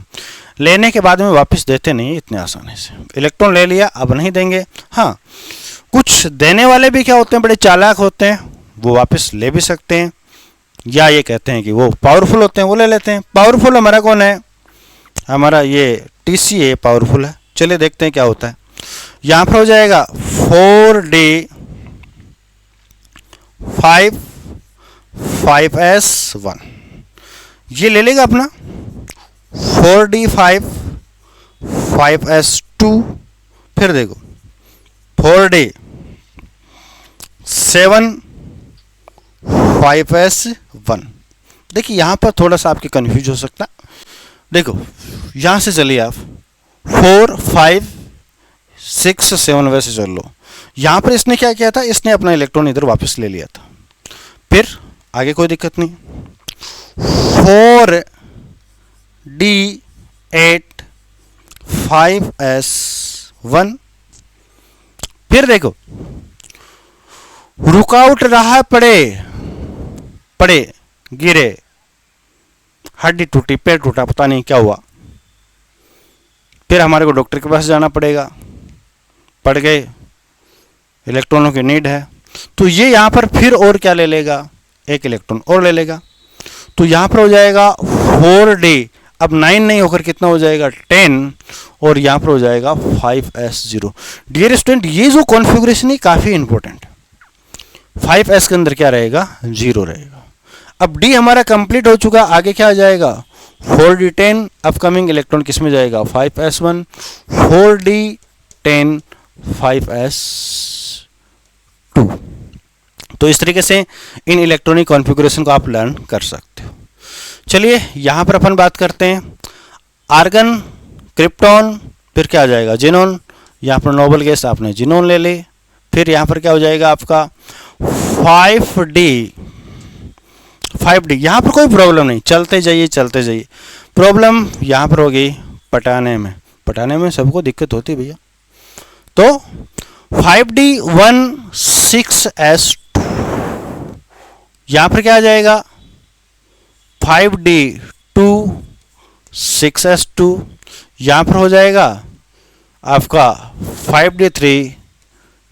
लेने के बाद में वापस देते नहीं इतने आसानी से। इलेक्ट्रॉन ले लिया, अब नहीं देंगे। हाँ, कुछ देने वाले भी क्या होते हैं, बड़े चालाक होते हैं, वो वापस ले भी सकते हैं, या ये कहते हैं कि वो पावरफुल होते हैं, वो ले लेते हैं। पावरफुल हमारा कौन है, हमारा ये टीसी है, पावरफुल है। चलिए देखते हैं क्या होता है। यहाँ पर हो जाएगा 4d 5s1, ये ले लेगा अपना 4d 5s2, फिर देखो 4d 7 5s1। देखिए यहाँ पर थोड़ा सा आपके कंफ्यूज हो सकता है। देखो यहाँ से चलिए आप 4 5 6 7 वैसे चल लो। यहाँ पर इसने क्या किया था, इसने अपना इलेक्ट्रॉन इधर वापस ले लिया था, फिर आगे कोई दिक्कत नहीं। 4d 8 5s1, फिर देखो रुकावट रहा, पड़े गिरे, हड्डी टूटी, पैर टूटा, पता नहीं क्या हुआ, फिर हमारे को डॉक्टर के पास जाना पड़ेगा, पड़ गए, इलेक्ट्रॉनों की नीड है, तो ये यहाँ पर फिर और क्या ले लेगा, एक इलेक्ट्रॉन और ले लेगा। तो यहाँ पर हो जाएगा 4d, अब 9 नहीं होकर कितना हो जाएगा 10, और यहाँ पर हो जाएगा 5s0। डियर स्टूडेंट, ये जो कॉन्फ़िगरेशन है काफ़ी इंपॉर्टेंट है। 5s के अंदर क्या रहेगा, 0 रहेगा। अब d हमारा कंप्लीट हो चुका, आगे क्या आ जाएगा 4d10, अपकमिंग इलेक्ट्रॉन किस में जाएगा 5s1, 4d10 5s2। तो इस तरीके से इन इलेक्ट्रॉनिक कॉन्फ़िगरेशन को आप लर्न कर सकते हो। चलिए यहाँ पर अपन बात करते हैं आर्गन, क्रिप्टॉन, फिर क्या आ जाएगा जिनोन। यहाँ पर नोबल गैस आपने जिनोन ले ली, फिर यहाँ पर क्या हो जाएगा आपका 5d। यहाँ पर कोई प्रॉब्लम नहीं, चलते जाइए। प्रॉब्लम यहाँ पर होगी पटाने में सबको दिक्कत होती है भैया। तो 5d 1 6s2, यहाँ पर क्या आ जाएगा 5d 2 6s2, यहाँ पर हो जाएगा आपका 5d 3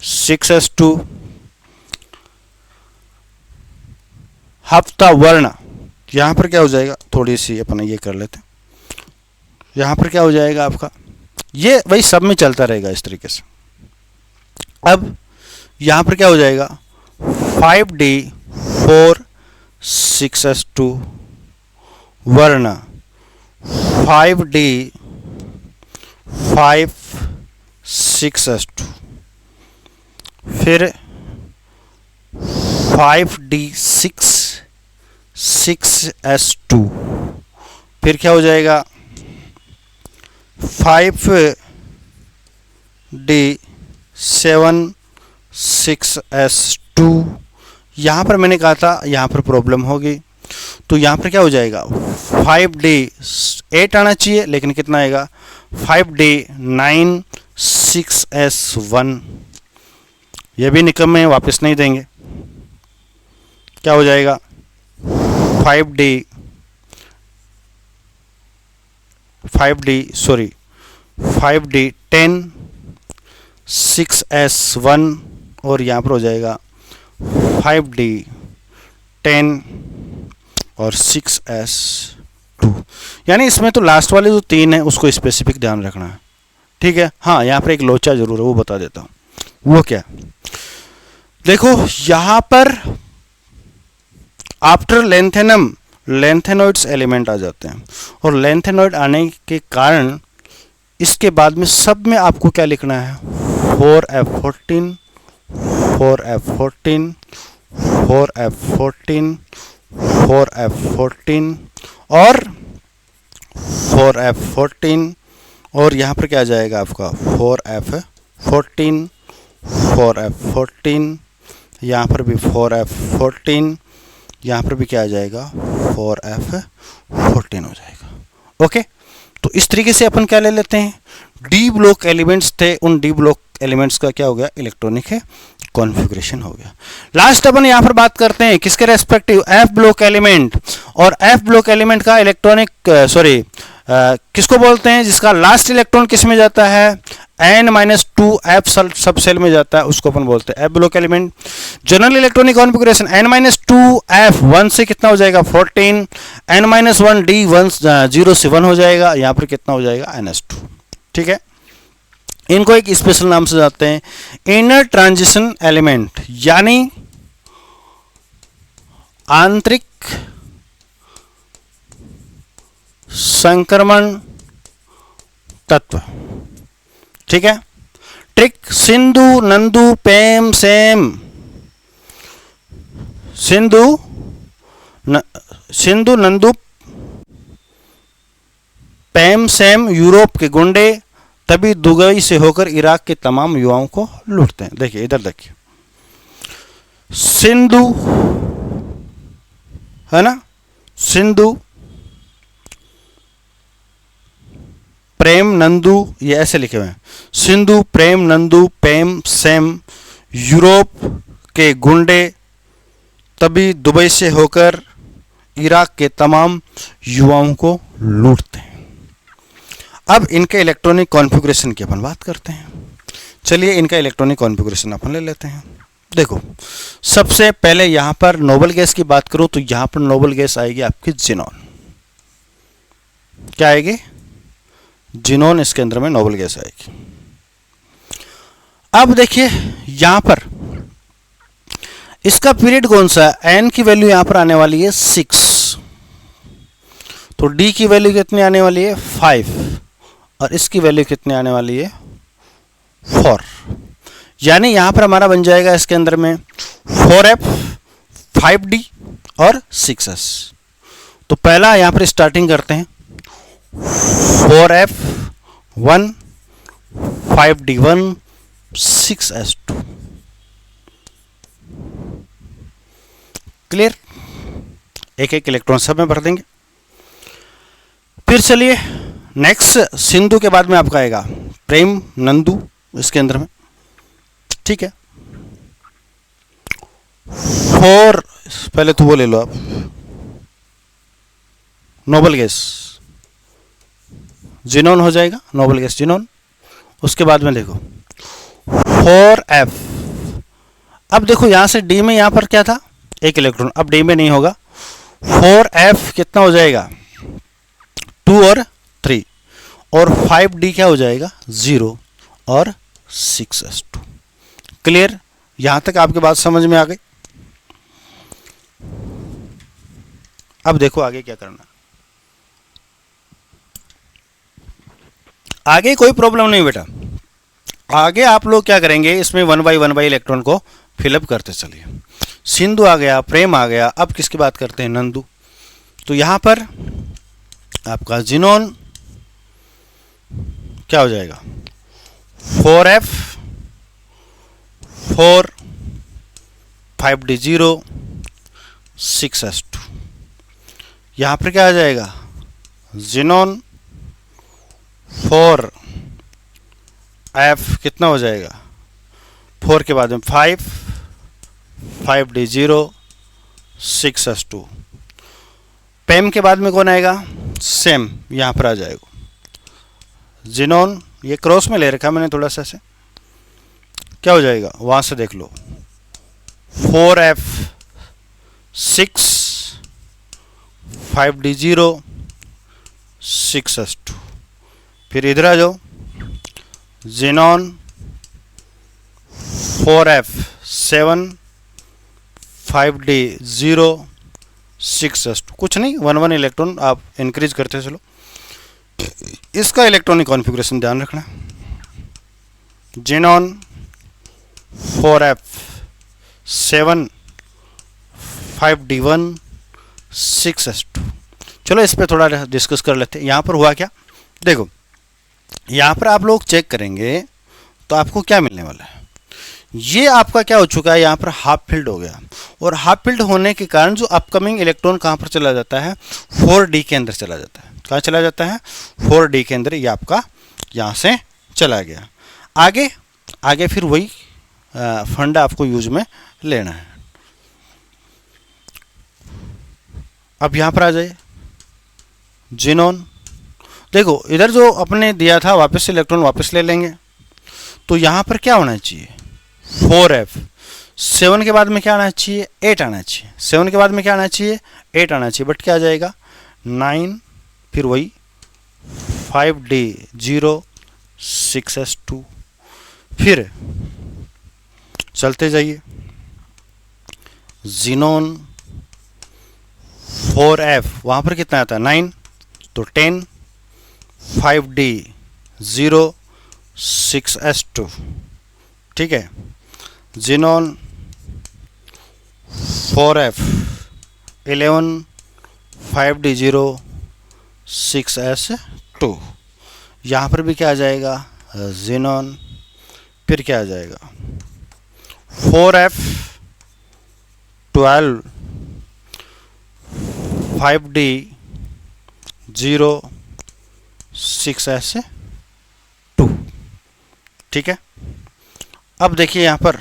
6s2। हफ्ता वर्ण, यहाँ पर क्या हो जाएगा, थोड़ी सी अपन ये कर लेते हैं, यहाँ पर क्या हो जाएगा आपका, ये वही सब में चलता रहेगा इस तरीके से। अब यहाँ पर क्या हो जाएगा 5d 4 6s2 वर्ण 5d 5 6s2, फिर 5d 6 6s2, फिर क्या हो जाएगा 5d 7 6s2। यहाँ पर मैंने कहा था यहाँ पर प्रॉब्लम होगी, तो यहाँ पर क्या हो जाएगा 5d 8 आना चाहिए, लेकिन कितना आएगा 5d 9 6s1। ये भी निकम्मे वापस नहीं देंगे, क्या हो जाएगा 5d 10 6s1, और यहाँ पर हो जाएगा 5d 10 और 6s2। यानी इसमें तो लास्ट वाले जो 3 है उसको स्पेसिफिक ध्यान रखना है, ठीक है। हाँ, यहाँ पर एक लोचा जरूर है, वो बता देता हूँ, वो क्या। देखो यहाँ पर आफ्टर लेंथेनम लेंथेनॉइड्स एलिमेंट आ जाते हैं, और लेंथेनॉइड आने के कारण इसके बाद में सब में आपको क्या लिखना है 4f14 4f14 4f14 4f14 और 4f14, और यहाँ पर क्या आ जाएगा आपका 4f14 4f14, यहाँ पर भी 4f14, यहाँ पर भी क्या आ जाएगा 4f14 हो जाएगा। ओके, तो इस तरीके से अपन क्या ले लेते हैं, डी ब्लॉक एलिमेंट्स थे, उन डी ब्लॉक एलिमेंट्स का क्या हो गया, इलेक्ट्रॉनिक है कॉन्फ़िगरेशन हो गया। लास्ट अपन यहाँ पर बात करते हैं किसके रेस्पेक्टिव, एफ ब्लॉक एलिमेंट। और एफ ब्लॉक एलिमेंट का इलेक्ट्रॉनिक किसको बोलते हैं, जिसका लास्ट इलेक्ट्रॉन किस में जाता है, n-2 एफ सब सेल में जाता है, उसको अपन बोलते हैं F block element. General electronic configuration n-2 F 1 से कितना हो जाएगा 14, n-1 d 0 से 1 हो जाएगा, यहाँ पर कितना हो जाएगा ns2। ठीक है, इनको एक स्पेशल नाम से जाते हैं इनर ट्रांजिशन एलिमेंट, यानी आंतरिक संक्रमण तत्व। ठीक है, ट्रिक सिंधु नंदू पेम सेम, सिंधु नंदू पेम सेम यूरोप के गुंडे तभी दुबई से होकर इराक के तमाम युवाओं को लूटते हैं। देखिए इधर देखिए, सिंधु है ना, सिंधु प्रेम नंदू, ये ऐसे लिखे हुए हैं, सिंधु प्रेम नंदू पेम सेम यूरोप के गुंडे तभी दुबई से होकर इराक के तमाम युवाओं को लूटते हैं। अब इनके इलेक्ट्रॉनिक कॉन्फ़िगरेशन की अपन बात करते हैं। चलिए इनका इलेक्ट्रॉनिक कॉन्फ़िगरेशन अपन ले लेते हैं। देखो सबसे पहले यहाँ पर नोबल गैस की बात करूँ तो यहाँ पर नोबल गैस आएगी आपकी जिनॉन। क्या आएगी, जिनॉन, इसके अंदर में नोबल गैस आएगी। अब देखिए यहाँ पर इसका पीरियड कौन सा है, एन की वैल्यू यहाँ पर आने वाली है 6, तो डी की वैल्यू कितनी आने वाली है 5, और इसकी वैल्यू कितनी आने वाली है 4। यानी यहाँ पर हमारा बन जाएगा इसके अंदर में 4f 5d और 6s। तो पहला यहाँ पर स्टार्टिंग करते हैं 4f 1 5d1 6s2। क्लियर, एक एक इलेक्ट्रॉन सब में भर देंगे। फिर चलिए नेक्स्ट सिंधु के बाद में आपका आएगा प्रेम नंदू इसके अंदर में। ठीक है, 4 पहले तो वो ले लो आप, नोबल गैस जिनॉन हो जाएगा, नोबल गैस जिनॉन। उसके बाद में देखो 4f, अब देखो यहां से डी में यहां पर क्या था एक इलेक्ट्रॉन, अब डी में नहीं होगा, 4f कितना हो जाएगा 2 और 3, और 5d क्या हो जाएगा 0 और 6s2। क्लियर, यहां तक आपकी बात समझ में आ गई। अब देखो आगे क्या करना, आगे कोई प्रॉब्लम नहीं बेटा। आगे आप लोग क्या करेंगे, इसमें 1 बाई 1 इलेक्ट्रॉन को फिलअप करते चलिए। सिंधु आ गया, प्रेम आ गया, अब किसकी बात करते हैं नंदू। तो यहां पर आपका जिनॉन क्या हो जाएगा 4f 4 5d 0 6s2। यहां पर क्या आ जाएगा जिनॉन 4 f कितना हो जाएगा 4 के बाद में 5 5d 0 6s2। पेम के बाद में कौन आएगा, सेम यहां पर आ जाएगा जिनॉन, ये क्रॉस में ले रखा मैंने थोड़ा सा से, क्या हो जाएगा वहां से देख लो 4f 6 5d 0 6s2। फिर इधर आ जाओ जिनॉन 4f 7 5d 0 6s2। कुछ नहीं, 1 इलेक्ट्रॉन आप इंक्रीज करते चलो। इसका इलेक्ट्रॉनिक कॉन्फ़िगरेशन ध्यान रखना, जिनॉन 4f 7 5d1 6s2। चलो इस पे थोड़ा डिस्कस कर लेते हैं। यहाँ पर हुआ क्या, देखो यहाँ पर आप लोग चेक करेंगे तो आपको क्या मिलने वाला है, ये आपका क्या हो चुका है, यहाँ पर हाफ फील्ड हो गया, और हाफ फील्ड होने के कारण जो अपकमिंग इलेक्ट्रॉन कहाँ पर चला जाता है 4d के अंदर चला जाता है। कहाँ चला जाता है 4d के अंदर, ये आपका यहाँ से चला गया। आगे आगे फिर वही फंडा आपको यूज में लेना है। अब यहाँ पर आ जाइए, जिनोन। देखो इधर जो अपने दिया था वापस से इलेक्ट्रॉन वापस ले लेंगे, तो यहाँ पर क्या होना चाहिए 4f। 7 के बाद में क्या आना चाहिए 8 आना चाहिए। 7 के बाद में क्या आना चाहिए 8 आना चाहिए, बट क्या आ जाएगा 9, फिर वही 5d 0 6s2। फिर चलते जाइए, जिनोन 4f, वहाँ पर कितना आता है 9, तो 10 5d 0 6s2। ठीक है, जिनोन 4f 11 5d 0 6s2। यहाँ पर भी क्या आ जाएगा जिनोन, फिर क्या आ जाएगा 4f 12 5d 0 6s2। ठीक है, अब देखिए यहाँ पर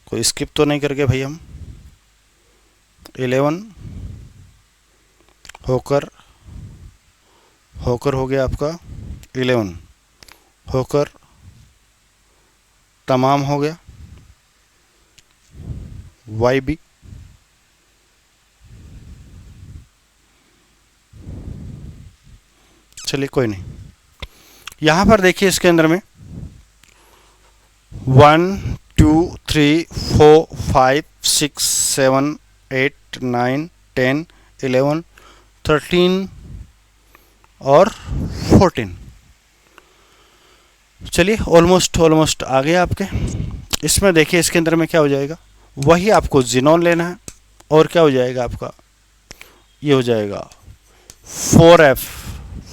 कोई स्किप तो नहीं करके भाई हम 11 होकर हो गया आपका 11 होकर तमाम हो गया YB। चलिए कोई नहीं, यहाँ पर देखिए इसके अंदर में 1 2 3 4 5 6 7 8 9 10 11 13 और 14। चलिए ऑलमोस्ट आ गया आपके। इसमें देखिए इसके अंदर में क्या हो जाएगा, वही आपको जिनोन लेना है, और क्या हो जाएगा आपका, ये हो जाएगा 4f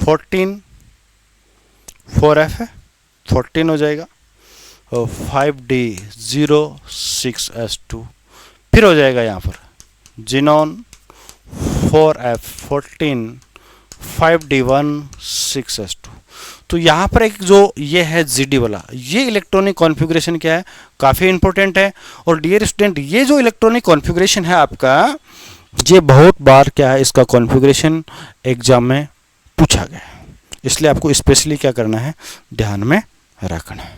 14 4f है 14 हो जाएगा, और 5d 0 6s2। फिर हो जाएगा यहाँ पर जिनोन 4f 14 5d 1 6s2। तो यहाँ पर एक जो ये है GD वाला, ये इलेक्ट्रॉनिक कॉन्फ़िगरेशन क्या है, काफ़ी इंपॉर्टेंट है। और डियर स्टूडेंट, ये जो इलेक्ट्रॉनिक कॉन्फ़िगरेशन है आपका, ये बहुत बार क्या है, इसका कॉन्फ़िगरेशन एग्जाम में पूछा गया है, इसलिए आपको स्पेशली क्या करना है, ध्यान में रखना है।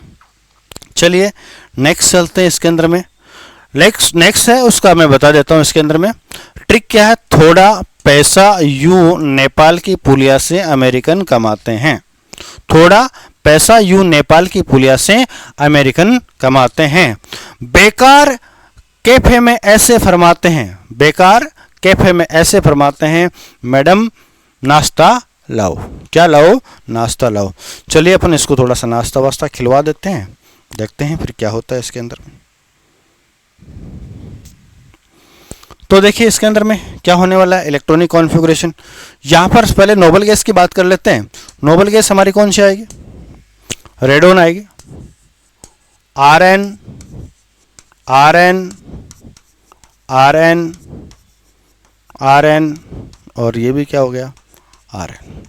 चलिए नेक्स्ट चलते हैं इसके अंदर में। नेक्स्ट है उसका मैं बता देता हूँ। इसके अंदर में ट्रिक क्या है, थोड़ा पैसा यूं नेपाल की पुलिया से अमेरिकन कमाते हैं। थोड़ा पैसा यूं नेपाल की पुलिया से अमेरिकन कमाते हैं। बेकार कैफे में ऐसे फरमाते हैं, बेकार कैफे में ऐसे फरमाते हैं, मैडम नाश्ता लाओ। क्या लाओ, नाश्ता लाओ। चलिए अपन इसको थोड़ा सा नाश्ता वास्ता खिलवा देते हैं, देखते हैं फिर क्या होता है इसके अंदर में। तो देखिए इसके अंदर में क्या होने वाला है, इलेक्ट्रॉनिक कॉन्फ़िगरेशन। यहाँ पर पहले नोबल गैस की बात कर लेते हैं। नोबल गैस हमारी कौन सी आएगी, रेडोन आएगी। Rn Rn Rn Rn और ये भी क्या हो गया Rn।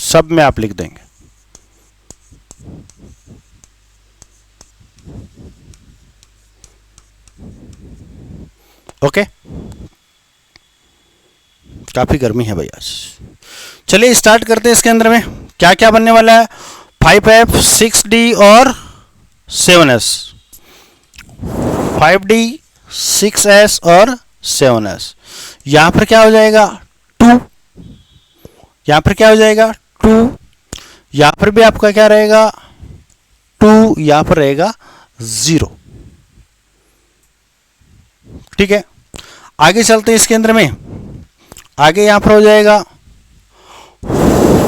सब में आप लिख देंगे। ओके, काफी गर्मी है भाई आज। चलिए स्टार्ट करते हैं। इसके अंदर में क्या क्या बनने वाला है, 5f 6d और 7s, 5d 6s और 7s। यहां पर क्या हो जाएगा 2, यहां पर क्या हो जाएगा 2, यहां पर भी आपका क्या रहेगा 2, यहां पर रहेगा 0। ठीक है, आगे चलते हैं। इसके अंदर में आगे यहां पर हो जाएगा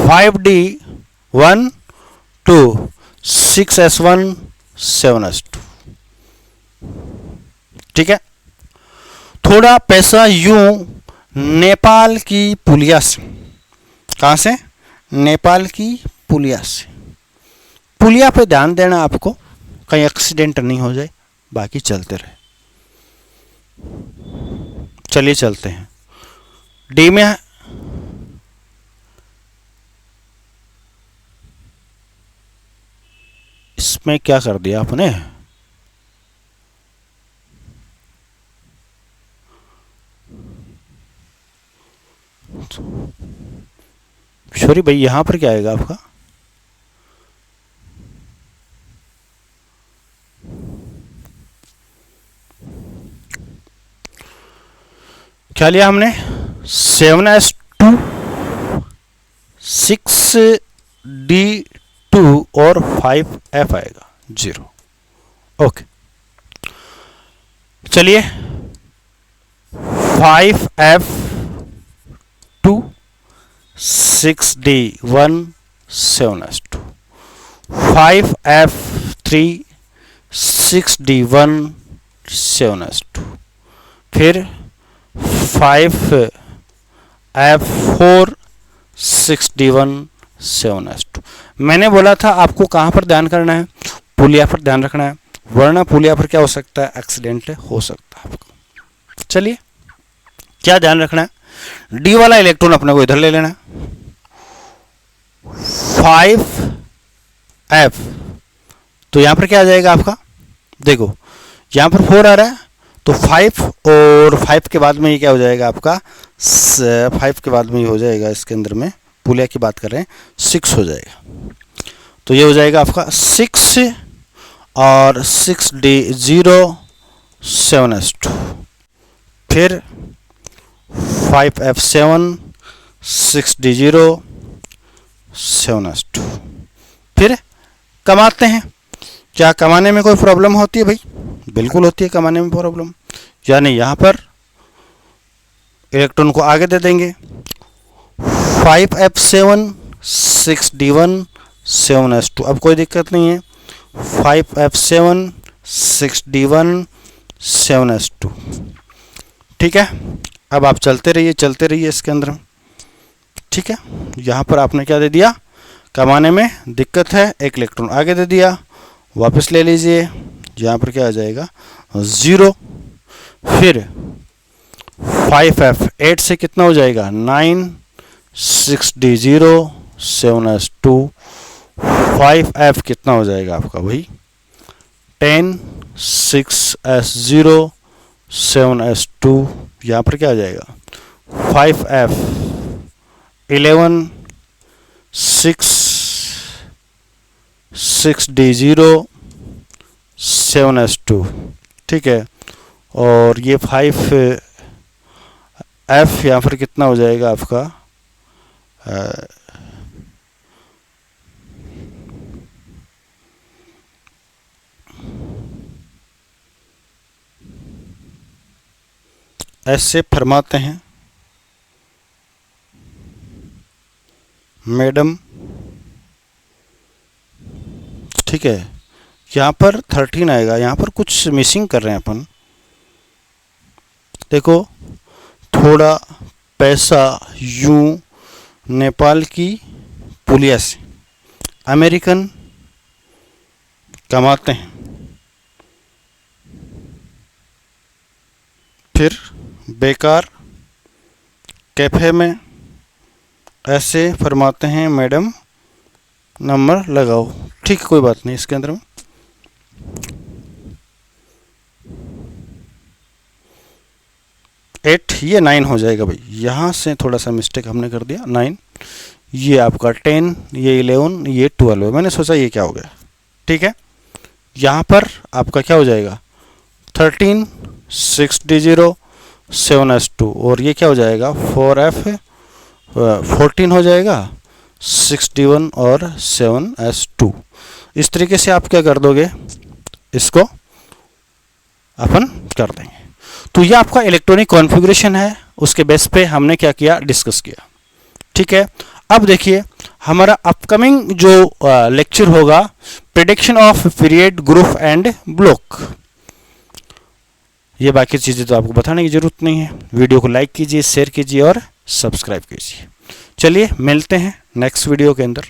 5d 1 2 6s1 7s2। ठीक है, थोड़ा पैसा यूं नेपाल की पुलिया से, कहां से, नेपाल की पुलिया से। पुलिया पे ध्यान देना आपको, कहीं एक्सीडेंट नहीं हो जाए, बाकी चलते रहे। चलिए चलते हैं। डी में इसमें क्या कर दिया आपने, सॉरी भाई, यहां पर क्या आएगा आपका, क्या लिया हमने, 7s2 6d2 और 5f आएगा 0। ओके, चलिए 5f2 6d1 7s2, 5f3 6d1 7s2, फिर 5f4 6d1 7s2। मैंने बोला था आपको कहाँ पर ध्यान करना है, पुलिया पर ध्यान रखना है, वरना पुलिया पर क्या हो सकता है, एक्सीडेंट हो सकता है आपको। चलिए क्या ध्यान रखना है, डी वाला इलेक्ट्रॉन अपने को इधर ले लेना है, 5f, तो यहां पर क्या आ जाएगा आपका, देखो यहां पर 4 आ रहा है, तो 5 और 5 के बाद में ये क्या हो जाएगा आपका, 5 के बाद में ये हो जाएगा, इसके अंदर में पुलिया की बात कर रहे हैं, 6 हो जाएगा। तो ये हो जाएगा आपका 6 और 6d0 7s2, फिर 5f7 6d0 7s2। फिर कमाते हैं, क्या कमाने में कोई प्रॉब्लम होती है भाई, बिल्कुल होती है कमाने में प्रॉब्लम, यानी यहां पर इलेक्ट्रॉन को आगे दे देंगे, 5f7 6d1 7s2, अब कोई दिक्कत नहीं है, 5f7 6d1 7s2, ठीक है। अब आप चलते रहिए इसके अंदर, ठीक है। यहाँ पर आपने क्या दे दिया, कमाने में दिक्कत है, एक इलेक्ट्रॉन आगे दे दिया, वापस ले लीजिए, यहाँ पर क्या आ जाएगा 0, फिर 5f8 से कितना हो जाएगा 9 6d0 7s2, 5f कितना हो जाएगा आपका वही 10 6s0 7s2, यहाँ पर क्या आ जाएगा 5f 11 6d0 7s2, ठीक है। और ये 5f यहाँ पर कितना हो जाएगा आपका ऐसे फरमाते हैं मैडम, ठीक है। यहाँ पर 13 आएगा, यहाँ पर कुछ मिसिंग कर रहे हैं अपन, देखो थोड़ा पैसा यूं नेपाल की पुलिया से अमेरिकन कमाते हैं, फिर बेकार कैफे में ऐसे फरमाते हैं मैडम नंबर लगाओ, ठीक है, कोई बात नहीं। इसके अंदर में 8 ये 9 हो जाएगा भाई, यहाँ से थोड़ा सा मिस्टेक हमने कर दिया, 9 ये आपका 10 ये 11 ये 12 है, मैंने सोचा ये क्या हो गया, ठीक है। यहाँ पर आपका क्या हो जाएगा 13 6d0 7s2, और ये क्या हो जाएगा 4f 14 हो जाएगा 6d1 और 7s2। इस तरीके से आप क्या कर दोगे, इसको अपन कर देंगे। तो ये आपका इलेक्ट्रॉनिक कॉन्फ़िगरेशन है, उसके बेस पे हमने क्या किया, डिस्कस किया, ठीक है। अब देखिए हमारा अपकमिंग जो लेक्चर होगा, prediction of period group and block. ये बाकी चीज़ें तो आपको बताने की ज़रूरत नहीं है। वीडियो को लाइक कीजिए, शेयर कीजिए और सब्सक्राइब कीजिए। चलिए मिलते हैं नेक्स्ट वीडियो के अंदर।